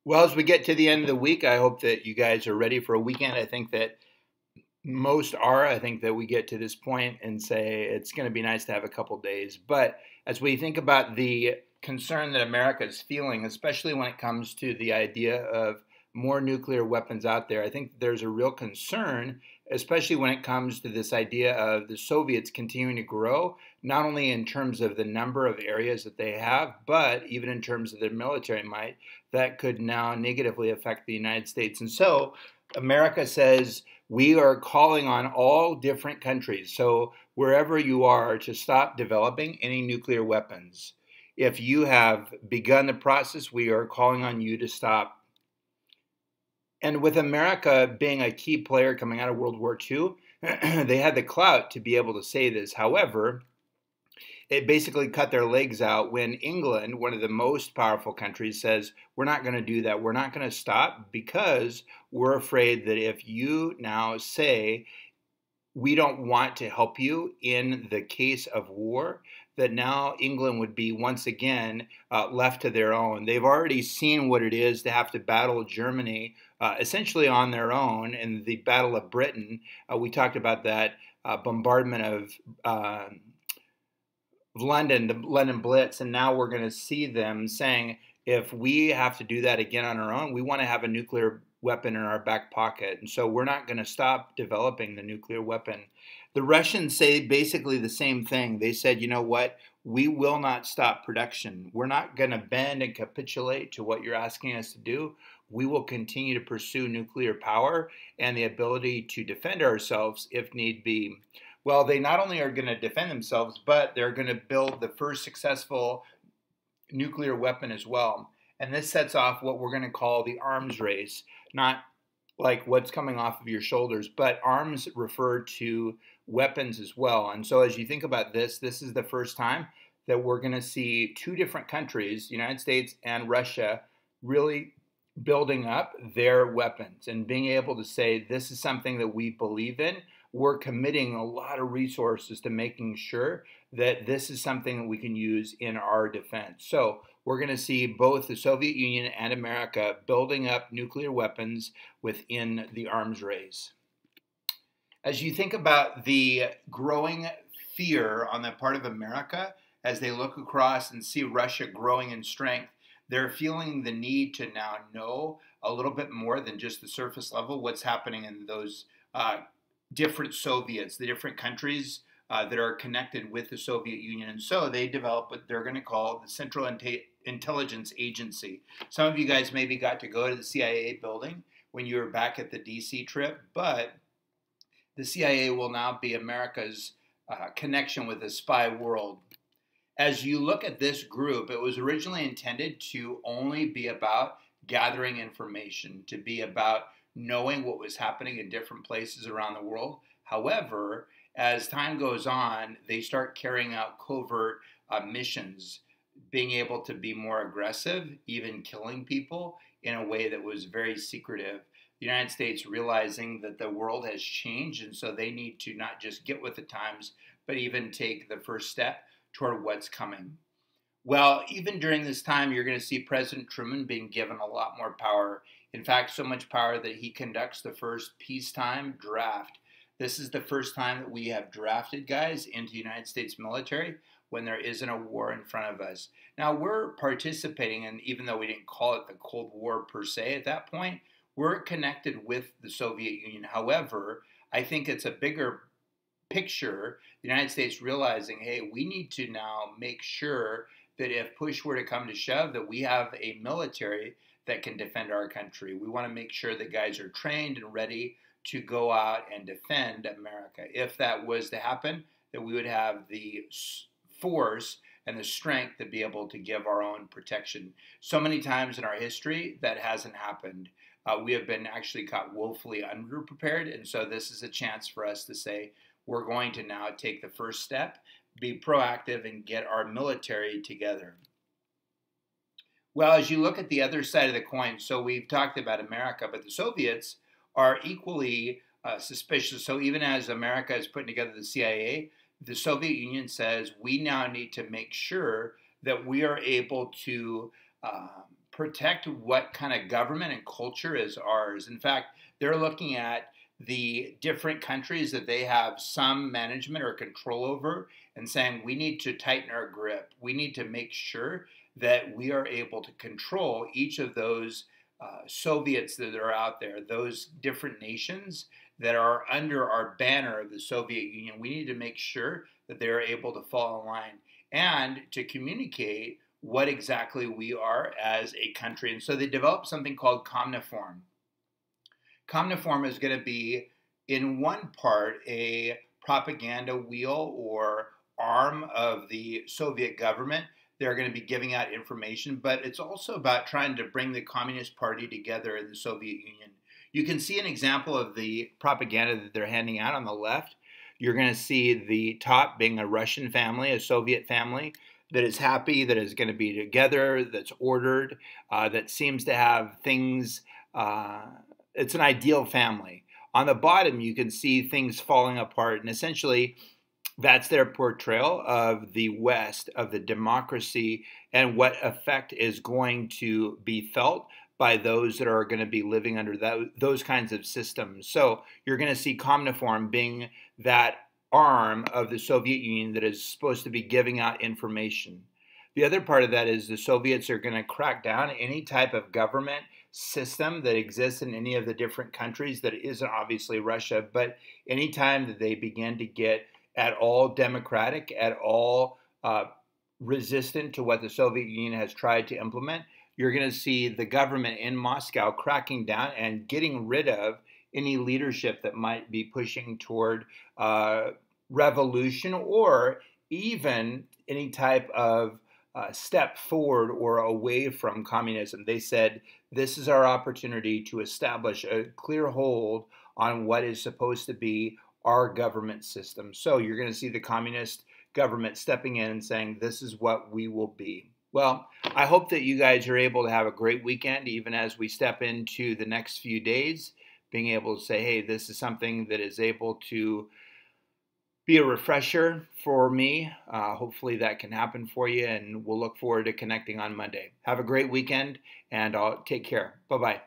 Well, as we get to the end of the week, I hope that you guys are ready for a weekend. I think that most are. I think that we get to this point and say it's going to be nice to have a couple days. But as we think about the concern that America is feeling, especially when it comes to the idea of more nuclear weapons out there, I think there's a real concern, especially when it comes to this idea of the Soviets continuing to grow, not only in terms of the number of areas that they have, but even in terms of their military might, that could now negatively affect the United States. And so America says, we are calling on all different countries, so wherever you are, to stop developing any nuclear weapons. If you have begun the process, we are calling on you to stop. And with America being a key player coming out of World War II, they had the clout to be able to say this. However, it basically cut their legs out when England, one of the most powerful countries, says, we're not going to do that. We're not going to stop because we're afraid that if you now say we don't want to help you in the case of war, that now England would be once again left to their own. They've already seen what it is to have to battle Germany essentially on their own in the Battle of Britain. We talked about that bombardment of London, the London Blitz, and now we're going to see them saying, if we have to do that again on our own, we want to have a nuclear weapon in our back pocket. And so we're not going to stop developing the nuclear weapon. The Russians say basically the same thing. They said, you know what? We will not stop production. We're not going to bend and capitulate to what you're asking us to do. We will continue to pursue nuclear power and the ability to defend ourselves if need be. Well, they not only are going to defend themselves, but they're going to build the first successful nuclear weapon as well. And this sets off what we're going to call the arms race, not like what's coming off of your shoulders, but arms refer to weapons as well. And so as you think about this, this is the first time that we're going to see two different countries, the United States and Russia, really building up their weapons and being able to say, this is something that we believe in. We're committing a lot of resources to making sure that this is something that we can use in our defense. So we're going to see both the Soviet Union and America building up nuclear weapons within the arms race. As you think about the growing fear on the part of America, as they look across and see Russia growing in strength, they're feeling the need to now know a little bit more than just the surface level what's happening in those different Soviets, the different countries that are connected with the Soviet Union. And so they develop what they're going to call the Central Intelligence Agency. Some of you guys maybe got to go to the CIA building when you were back at the DC trip, but the CIA will now be America's connection with the spy world. As you look at this group, it was originally intended to only be about gathering information, to be about knowing what was happening in different places around the world. However, as time goes on, they start carrying out covert missions, being able to be more aggressive, even killing people in a way that was very secretive. The United States realizing that the world has changed, and so they need to not just get with the times, but even take the first step toward what's coming. Well, even during this time, you're going to see President Truman being given a lot more power. In fact, so much power that he conducts the first peacetime draft. This is the first time that we have drafted guys into the United States military when there isn't a war in front of us. Now, we're participating in, even though we didn't call it the Cold War per se at that point, we're connected with the Soviet Union. However, I think it's a bigger picture, the United States realizing, hey, we need to now make sure that if push were to come to shove, that we have a military that can defend our country. We want to make sure that guys are trained and ready to go out and defend America. If that was to happen, that we would have the force and the strength to be able to give our own protection. So many times in our history, that hasn't happened. We have been actually caught woefully underprepared, and so this is a chance for us to say, we're going to now take the first step, be proactive, and get our military together. Well, as you look at the other side of the coin, so we've talked about America, but the Soviets are equally suspicious. So even as America is putting together the CIA, the Soviet Union says we now need to make sure that we are able to protect what kind of government and culture is ours. In fact, they're looking at the different countries that they have some management or control over and saying we need to tighten our grip. We need to make sure that we are able to control each of those Soviets that are out there, those different nations that are under our banner of the Soviet Union. We need to make sure that they are able to fall in line and to communicate what exactly we are as a country. And so they developed something called Comniform. Comniform is going to be, in one part, a propaganda wheel or arm of the Soviet government. They're going to be giving out information, but it's also about trying to bring the Communist Party together in the Soviet Union. You can see an example of the propaganda that they're handing out on the left. You're going to see the top being a Russian family, a Soviet family that is happy, that is going to be together, that's ordered, that seems to have things. It's an ideal family. On the bottom, you can see things falling apart, and essentially, that's their portrayal of the West, of the democracy, and what effect is going to be felt by those that are going to be living under those kinds of systems. So you're going to see Comniform being that arm of the Soviet Union that is supposed to be giving out information. The other part of that is the Soviets are going to crack down any type of government system that exists in any of the different countries that isn't obviously Russia, but anytime that they begin to get at all democratic, at all resistant to what the Soviet Union has tried to implement, you're going to see the government in Moscow cracking down and getting rid of any leadership that might be pushing toward revolution or even any type of step forward or away from communism. They said, this is our opportunity to establish a clear hold on what is supposed to be our government system. So you're going to see the communist government stepping in and saying, this is what we will be. Well, I hope that you guys are able to have a great weekend, even as we step into the next few days, being able to say, hey, this is something that is able to be a refresher for me. Hopefully that can happen for you, and we'll look forward to connecting on Monday. Have a great weekend, and I'll take care. Bye-bye.